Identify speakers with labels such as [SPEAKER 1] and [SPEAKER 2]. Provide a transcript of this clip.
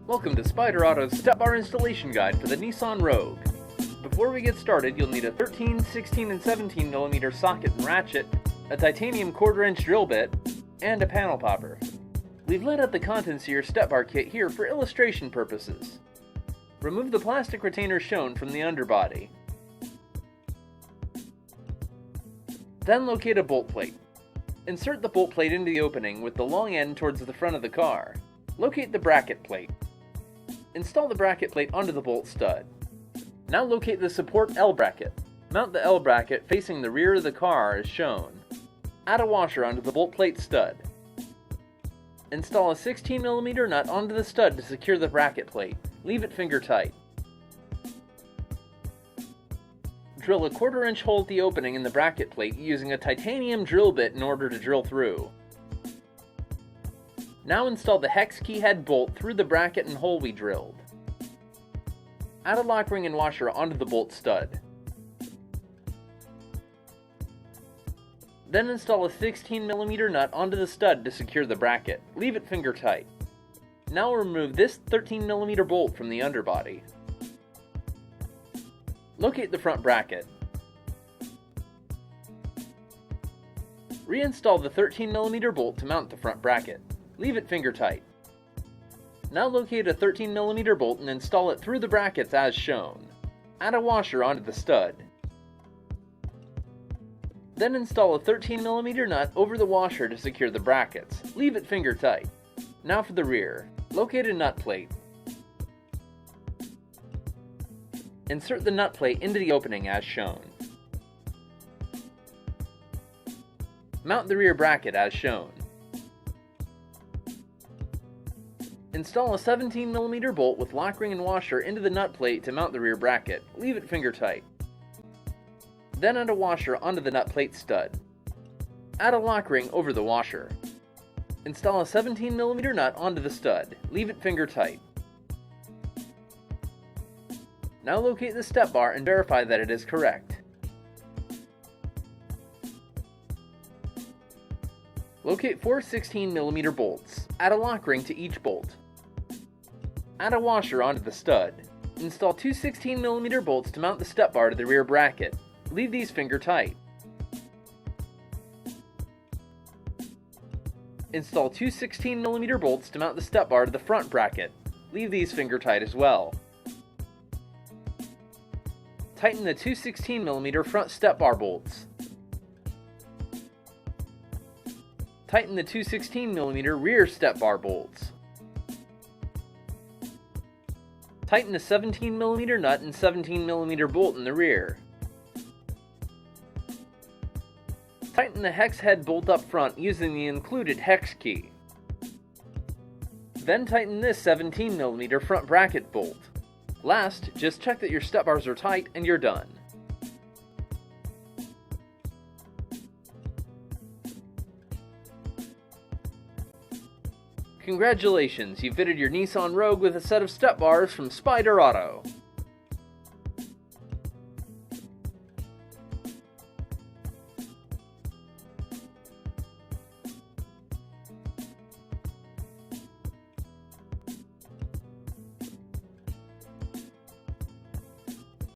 [SPEAKER 1] Welcome to Spyder Auto's step bar installation guide for the Nissan Rogue. Before we get started, you'll need a 13, 16, and 17mm socket and ratchet, a titanium 1/4-inch drill bit, and a panel popper. We've laid out the contents of your step bar kit here for illustration purposes. Remove the plastic retainer shown from the underbody. Then locate a bolt plate. Insert the bolt plate into the opening with the long end towards the front of the car. Locate the bracket plate. Install the bracket plate onto the bolt stud. Now locate the support L bracket. Mount the L bracket facing the rear of the car as shown. Add a washer onto the bolt plate stud. Install a 16mm nut onto the stud to secure the bracket plate. Leave it finger tight. Drill a 1/4-inch hole at the opening in the bracket plate using a titanium drill bit in order to drill through. Now install the hex key head bolt through the bracket and hole we drilled. Add a lock ring and washer onto the bolt stud. Then install a 16mm nut onto the stud to secure the bracket. Leave it finger tight. Now remove this 13mm bolt from the underbody. Locate the front bracket. Reinstall the 13mm bolt to mount the front bracket. Leave it finger tight. Now locate a 13mm bolt and install it through the brackets as shown. Add a washer onto the stud. Then install a 13mm nut over the washer to secure the brackets. Leave it finger tight. Now for the rear. Locate a nut plate. Insert the nut plate into the opening as shown. Mount the rear bracket as shown. Install a 17mm bolt with lock ring and washer into the nut plate to mount the rear bracket. Leave it finger tight. Then add a washer onto the nut plate stud. Add a lock ring over the washer. Install a 17mm nut onto the stud. Leave it finger tight. Now locate the step bar and verify that it is correct. Locate 4 16mm bolts. Add a lock ring to each bolt. Add a washer onto the stud. Install 2 16mm bolts to mount the step bar to the rear bracket. Leave these finger tight. Install 2 16mm bolts to mount the step bar to the front bracket. Leave these finger tight as well. Tighten the 2 16mm front step bar bolts. Tighten the 2 16mm rear step bar bolts. Tighten the 17mm nut and 17mm bolt in the rear. Tighten the hex head bolt up front using the included hex key. Then tighten this 17mm front bracket bolt. Last, just check that your step bars are tight and you're done. Congratulations, you fitted your Nissan Rogue with a set of step bars from Spyder Auto.